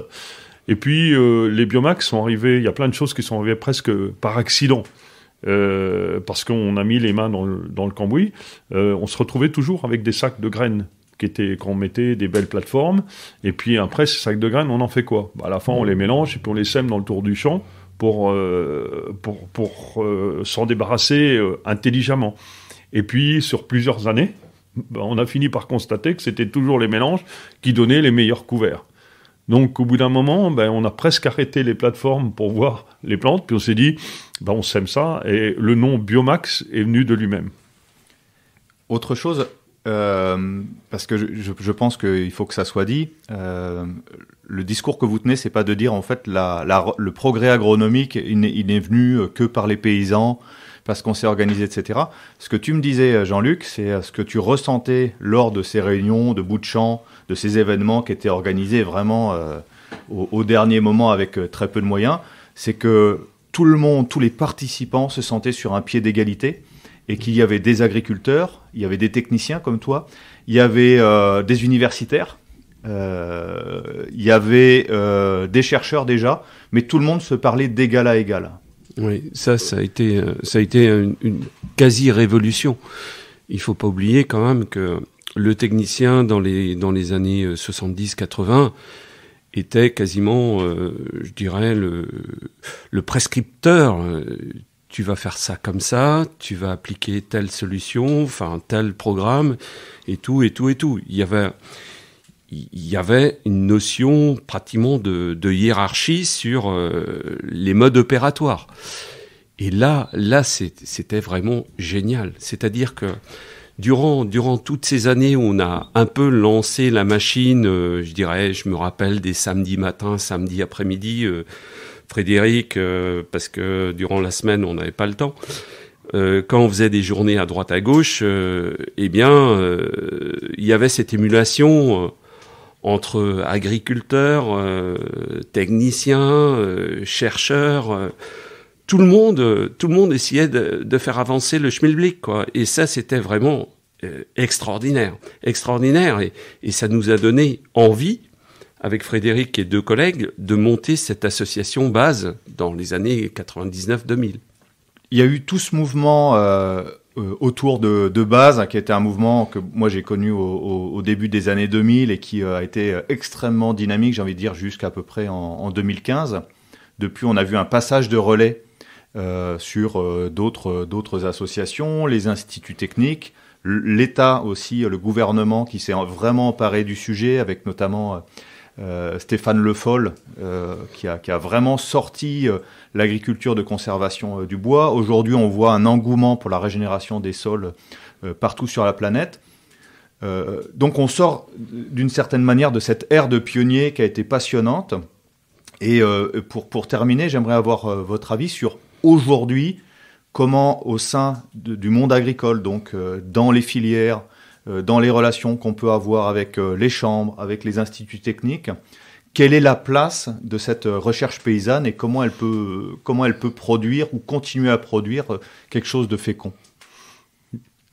Et puis, les biomax sont arrivés, il y a plein de choses qui sont arrivées presque par accident, parce qu'on a mis les mains dans le cambouis. On se retrouvait toujours avec des sacs de graines qu'on mettait des belles plateformes. Et puis après, ces sacs de graines, on en fait quoi ? À la fin, on les mélange et puis on les sème dans le tour du champ pour s'en débarrasser intelligemment. Et puis, sur plusieurs années, on a fini par constater que c'était toujours les mélanges qui donnaient les meilleurs couverts. Donc, au bout d'un moment, on a presque arrêté les plateformes pour voir les plantes, puis on s'est dit, on sème ça, et le nom Biomax est venu de lui-même. Autre chose, parce que je pense qu'il faut que ça soit dit, le discours que vous tenez, c'est pas de dire, en fait, le progrès agronomique, il n'est venu que par les paysans, parce qu'on s'est organisé, etc. Ce que tu me disais, Jean-Luc, c'est ce que tu ressentais lors de ces réunions de bout de champ, de ces événements qui étaient organisés vraiment au dernier moment avec très peu de moyens, c'est que tout le monde, tous les participants se sentaient sur un pied d'égalité et qu'il y avait des agriculteurs, il y avait des techniciens comme toi, il y avait des universitaires, il y avait des chercheurs déjà, mais tout le monde se parlait d'égal à égal. Oui, ça a été une quasi-révolution. Il faut pas oublier quand même que le technicien dans les années 70-80 était quasiment, je dirais, le prescripteur. Tu vas faire ça comme ça, tu vas appliquer telle solution, enfin tel programme, et tout. Il y avait une notion pratiquement de hiérarchie sur les modes opératoires. Et là, c'était vraiment génial. C'est-à-dire que durant toutes ces années où on a un peu lancé la machine, je me rappelle des samedis matins, samedis après-midi, Frédéric, parce que durant la semaine, on n'avait pas le temps. Quand on faisait des journées à droite à gauche, il y avait cette émulation entre agriculteurs, techniciens, chercheurs. Tout le monde essayait de faire avancer le schmilblick, quoi. Et ça, c'était vraiment extraordinaire. Et ça nous a donné envie, avec Frédéric et 2 collègues, de monter cette association base dans les années 99-2000. Il y a eu tout ce mouvement autour de Base, qui était un mouvement que moi j'ai connu au début des années 2000 et qui a été extrêmement dynamique, j'ai envie de dire, jusqu'à peu près en 2015. Depuis, on a vu un passage de relais sur d'autres associations, les instituts techniques, l'État aussi, le gouvernement qui s'est vraiment emparé du sujet, avec notamment Stéphane Le Foll, qui a vraiment sorti l'agriculture de conservation du bois. Aujourd'hui, on voit un engouement pour la régénération des sols partout sur la planète. Donc on sort d'une certaine manière de cette ère de pionnier qui a été passionnante. Et pour terminer, j'aimerais avoir votre avis sur aujourd'hui, comment au sein du monde agricole, donc dans les filières, dans les relations qu'on peut avoir avec les chambres, avec les instituts techniques, quelle est la place de cette recherche paysanne et comment elle peut produire ou continuer à produire quelque chose de fécond?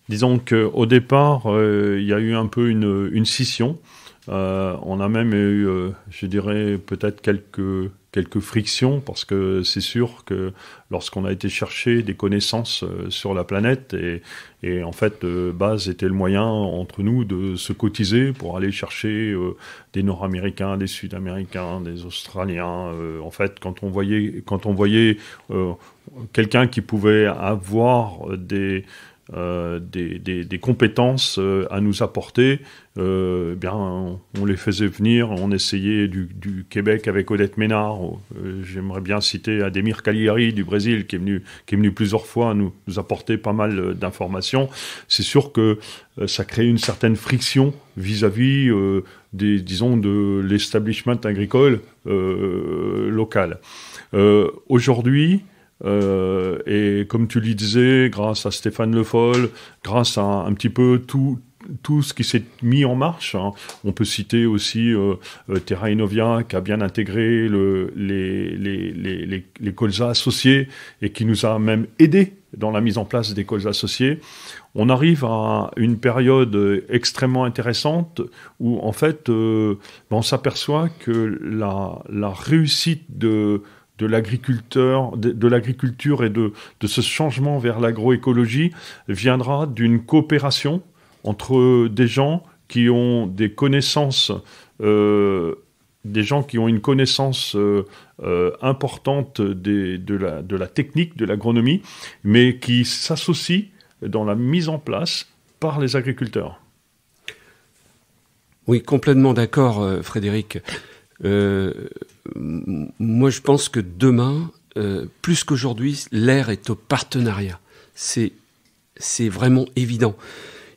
Disons qu'au départ, il y a eu un peu une scission. On a même eu, je dirais, peut-être quelques frictions, parce que c'est sûr que lorsqu'on a été chercher des connaissances sur la planète, et en fait, Base était le moyen entre nous de se cotiser pour aller chercher des Nord-Américains, des Sud-Américains, des Australiens. En fait, quand on voyait quelqu'un qui pouvait avoir des compétences à nous apporter, bien on les faisait venir. On essayait du Québec avec Odette Ménard. J'aimerais bien citer Ademir Cagliari du Brésil qui est venu plusieurs fois nous apporter pas mal d'informations. C'est sûr que ça crée une certaine friction vis-à-vis de l'establishment agricole local. Aujourd'hui, et comme tu le disais, grâce à Stéphane Le Foll, grâce à un petit peu tout ce qui s'est mis en marche, hein. On peut citer aussi Terra Innovia qui a bien intégré les colzas associés et qui nous a même aidés dans la mise en place des colzas associés. On arrive à une période extrêmement intéressante où en fait on s'aperçoit que la réussite de l'agriculture et de ce changement vers l'agroécologie viendra d'une coopération entre des gens qui ont des connaissances, une connaissance importante de la technique, de l'agronomie, mais qui s'associent dans la mise en place par les agriculteurs. Oui, complètement d'accord, Frédéric. Moi, je pense que demain, plus qu'aujourd'hui, l'ère est au partenariat. C'est vraiment évident.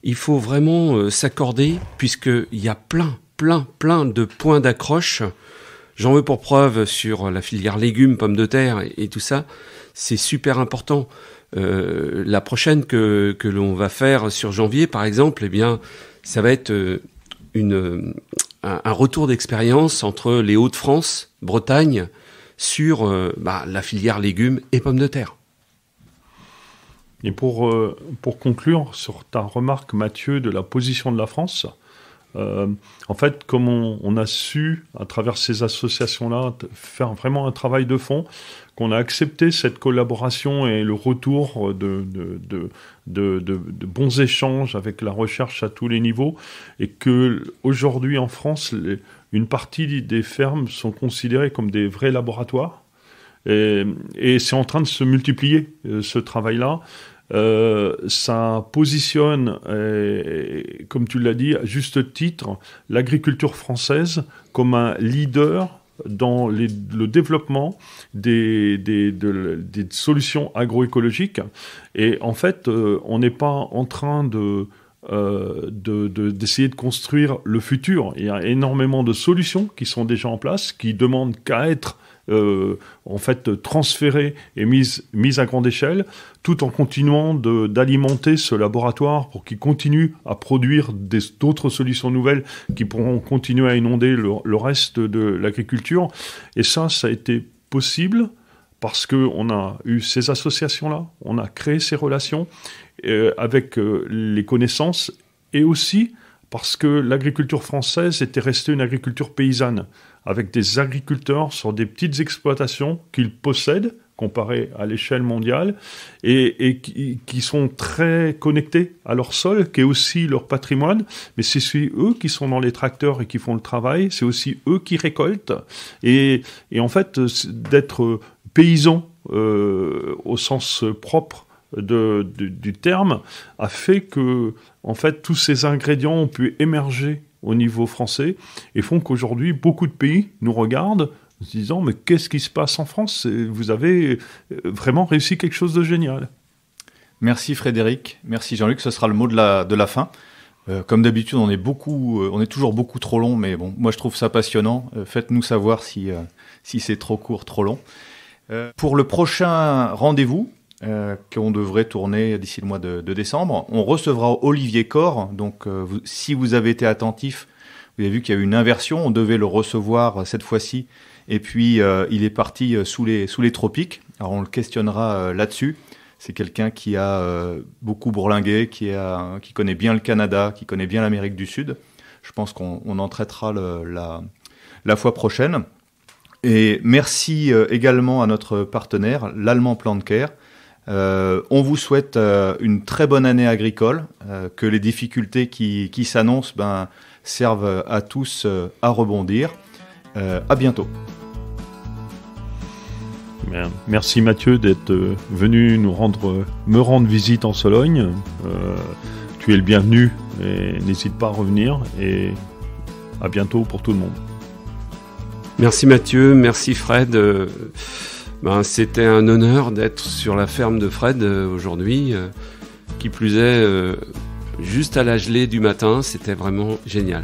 Il faut vraiment s'accorder, puisqu'il y a plein de points d'accroche. J'en veux pour preuve sur la filière légumes, pommes de terre et tout ça. C'est super important. La prochaine que l'on va faire sur janvier, par exemple, eh bien, ça va être un retour d'expérience entre les Hauts-de-France, Bretagne, sur la filière légumes et pommes de terre. Et pour conclure sur ta remarque, Mathieu, de la position de la France, en fait, comme on a su, à travers ces associations-là, faire vraiment un travail de fond, qu'on a accepté cette collaboration et le retour de bons échanges avec la recherche à tous les niveaux, et que aujourd'hui en France, une partie des fermes sont considérées comme des vrais laboratoires, et c'est en train de se multiplier, ce travail-là. Ça positionne, comme tu l'as dit, à juste titre, l'agriculture française comme un leader dans le développement des solutions agroécologiques. Et en fait, on n'est pas en train de d'essayer de construire le futur. Il y a énormément de solutions qui sont déjà en place, qui demandent qu'à être en fait transférées et mises à grande échelle, tout en continuant d'alimenter ce laboratoire pour qu'il continue à produire d'autres solutions nouvelles qui pourront continuer à inonder le reste de l'agriculture. Et ça a été possible parce qu'on a eu ces associations-là, on a créé ces relations avec les connaissances, et aussi parce que l'agriculture française était restée une agriculture paysanne, avec des agriculteurs sur des petites exploitations qu'ils possèdent, comparées à l'échelle mondiale, et qui sont très connectés à leur sol, qui est aussi leur patrimoine, mais c'est eux qui sont dans les tracteurs et qui font le travail, c'est aussi eux qui récoltent, et en fait, d'être paysan au sens propre du terme a fait que, en fait, tous ces ingrédients ont pu émerger au niveau français et font qu'aujourd'hui, beaucoup de pays nous regardent en se disant « Mais qu'est-ce qui se passe en France ? Vous avez vraiment réussi quelque chose de génial. » Merci Frédéric, merci Jean-Luc, ce sera le mot de la fin. Comme d'habitude, on est toujours beaucoup trop long, mais bon, moi je trouve ça passionnant. Faites-nous savoir si c'est trop court, trop long. Pour le prochain rendez-vous, qu'on devrait tourner d'ici le mois de décembre, on recevra Olivier Corr. Donc, si vous avez été attentif, vous avez vu qu'il y a eu une inversion. On devait le recevoir cette fois-ci, et puis il est parti sous les tropiques. Alors, on le questionnera là-dessus. C'est quelqu'un qui a beaucoup bourlingué, qui connaît bien le Canada, qui connaît bien l'Amérique du Sud. Je pense qu'on en traitera la fois prochaine. Et merci également à notre partenaire, l'Allemand Plantcare. On vous souhaite une très bonne année agricole, que les difficultés qui s'annoncent servent à tous à rebondir. À bientôt. Merci Mathieu d'être venu me rendre visite en Sologne. Tu es le bienvenu et n'hésite pas à revenir, et à bientôt pour tout le monde. Merci Mathieu, merci Fred. C'était un honneur d'être sur la ferme de Fred aujourd'hui. Qui plus est, juste à la gelée du matin, c'était vraiment génial.